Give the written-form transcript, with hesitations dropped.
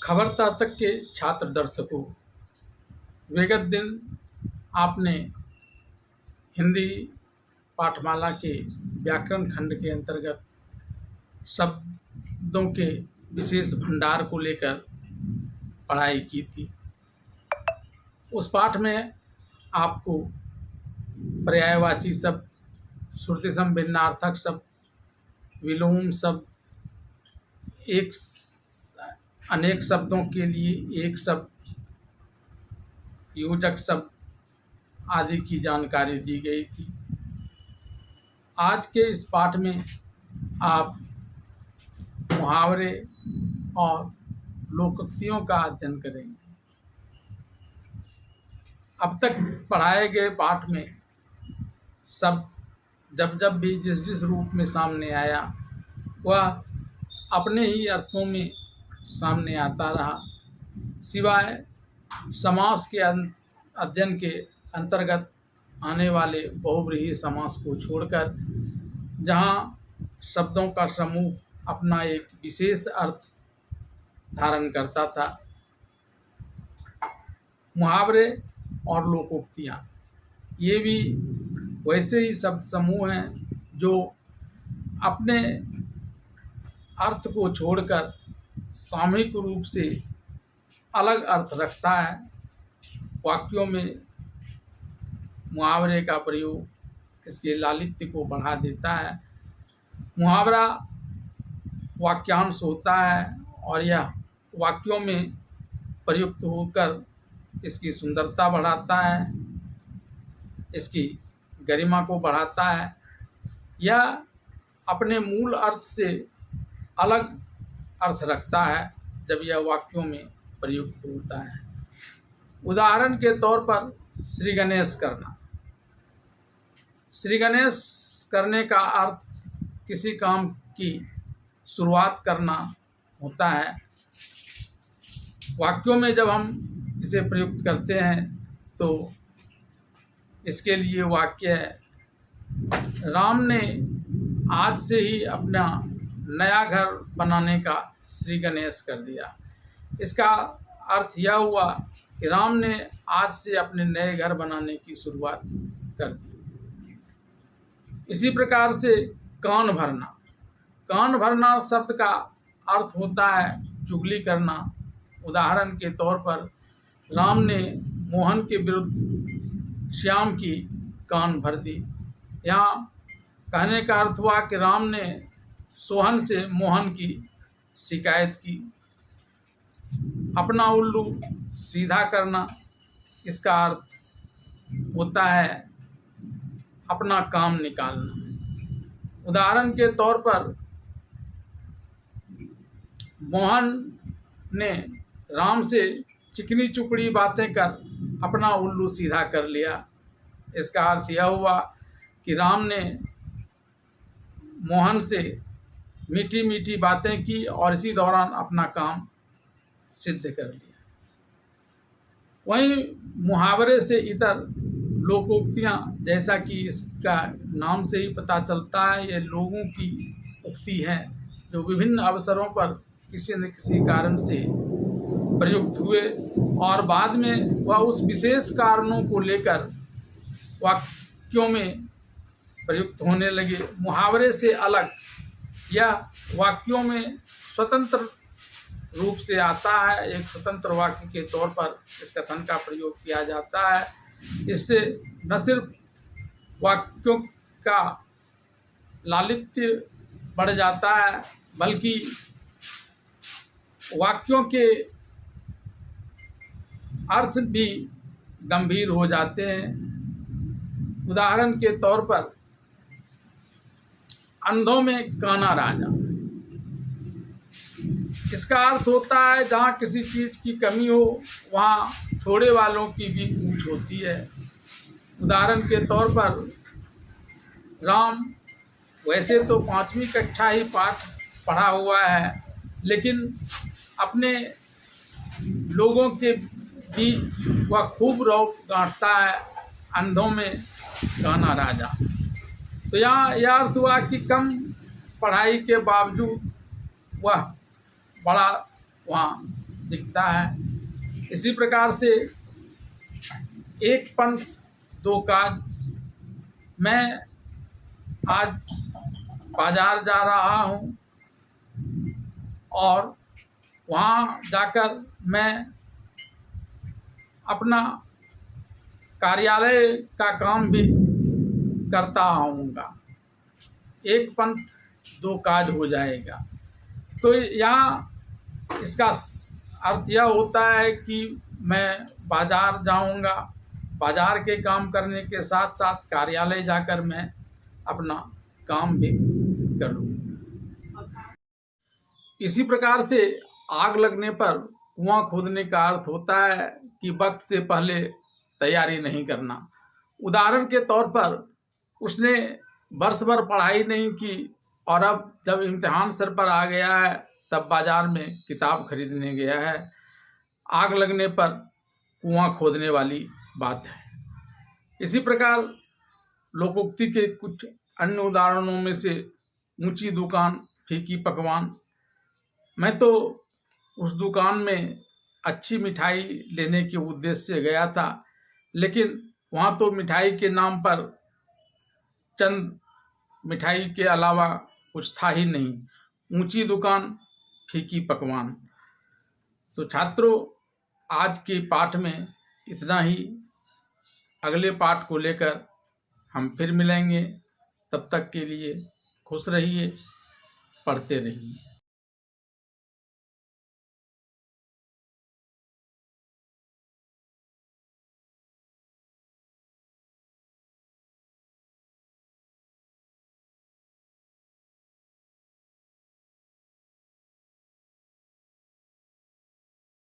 खबरता तक के छात्र दर्शकों, विगत दिन आपने हिंदी पाठमाला के व्याकरण खंड के अंतर्गत शब्दों के विशेष भंडार को लेकर पढ़ाई की थी। उस पाठ में आपको पर्यायवाची शब्द, श्रुतिसम भिन्नार्थक शब्द, विलोम शब्द, एक अनेक शब्दों के लिए एक शब्द, योजक शब्द आदि की जानकारी दी गई थी। आज के इस पाठ में आप मुहावरे और लोकोक्तियों का अध्ययन करेंगे। अब तक पढ़ाए गए पाठ में सब जब भी जिस रूप में सामने आया वह अपने ही अर्थों में सामने आता रहा, सिवाय समास के अध्ययन के अंतर्गत आने वाले बहुव्रीहि समास को छोड़कर, जहाँ शब्दों का समूह अपना एक विशेष अर्थ धारण करता था। मुहावरे और लोकोक्तियाँ ये भी वैसे ही शब्द समूह हैं जो अपने अर्थ को छोड़कर सामूहिक रूप से अलग अर्थ रखता है। वाक्यों में मुहावरे का प्रयोग इसके लालित्य को बढ़ा देता है। मुहावरा वाक्यांश होता है और यह वाक्यों में प्रयुक्त होकर इसकी सुंदरता बढ़ाता है, इसकी गरिमा को बढ़ाता है। यह अपने मूल अर्थ से अलग अर्थ रखता है जब यह वाक्यों में प्रयुक्त होता है। उदाहरण के तौर पर श्री गणेश करना। श्री गणेश करने का अर्थ किसी काम की शुरुआत करना होता है। वाक्यों में जब हम इसे प्रयुक्त करते हैं तो इसके लिए वाक्य है, राम ने आज से ही अपना नया घर बनाने का श्री गणेश कर दिया। इसका अर्थ यह हुआ कि राम ने आज से अपने नए घर बनाने की शुरुआत कर दी। इसी प्रकार से कान भरना। कान भरना शब्द का अर्थ होता है चुगली करना। उदाहरण के तौर पर राम ने मोहन के विरुद्ध श्याम की कान भर दी। यहाँ कहने का अर्थ हुआ कि राम ने सोहन से मोहन की शिकायत की। अपना उल्लू सीधा करना, इसका अर्थ होता है अपना काम निकालना। उदाहरण के तौर पर मोहन ने राम से चिकनी चुपड़ी बातें कर अपना उल्लू सीधा कर लिया। इसका अर्थ यह हुआ कि राम ने मोहन से मीठी मीठी बातें की और इसी दौरान अपना काम सिद्ध कर लिया। वहीं मुहावरे से इतर लोकोक्तियाँ, जैसा कि इसका नाम से ही पता चलता है, ये लोगों की उक्ति है जो विभिन्न अवसरों पर किसी न किसी कारण से प्रयुक्त हुए और बाद में वह उस विशेष कारणों को लेकर वाक्यों में प्रयुक्त होने लगे। मुहावरे से अलग यह वाक्यों में स्वतंत्र रूप से आता है। एक स्वतंत्र वाक्य के तौर पर इस कथन का प्रयोग किया जाता है। इससे न सिर्फ वाक्यों का लालित्य बढ़ जाता है बल्कि वाक्यों के अर्थ भी गंभीर हो जाते हैं। उदाहरण के तौर पर अंधों में काना राजा। इसका अर्थ होता है जहाँ किसी चीज़ की कमी हो वहाँ थोड़े वालों की भी पूछ होती है। उदाहरण के तौर पर राम वैसे तो 5वीं कक्षा ही पाठ पढ़ा हुआ है, लेकिन अपने लोगों के बीच वह खूब रौब गांठता है, अंधों में काना राजा। तो यहाँ यह अर्थ हुआ कि कम पढ़ाई के बावजूद वह बड़ा वहाँ दिखता है। इसी प्रकार से एक पंथ दो काज। मैं आज बाजार जा रहा हूँ और वहाँ जाकर मैं अपना कार्यालय का काम भी करता आऊँगा। एक पंथ दो काज हो जाएगा। तो यहाँ इसका अर्थ यह होता है कि मैं बाजार जाऊँगा, बाजार के काम करने के साथ साथ कार्यालय जाकर मैं अपना काम भी करूँगा। इसी प्रकार से आग लगने पर कुआं खोदने का अर्थ होता है कि वक्त से पहले तैयारी नहीं करना। उदाहरण के तौर पर उसने वर्ष भर पढ़ाई नहीं की और अब जब इम्तिहान सर पर आ गया है तब बाजार में किताब खरीदने गया है। आग लगने पर कुआं खोदने वाली बात है। इसी प्रकार लोकोक्ति के कुछ अन्य उदाहरणों में से ऊंची दुकान फीकी पकवान। मैं तो उस दुकान में अच्छी मिठाई लेने के उद्देश्य से गया था, लेकिन वहाँ तो मिठाई के नाम पर चंद मिठाई के अलावा कुछ था ही नहीं। ऊंची दुकान फीकी पकवान। तो छात्रों, आज के पाठ में इतना ही। अगले पाठ को लेकर हम फिर मिलेंगे। तब तक के लिए खुश रहिए, पढ़ते रहिए।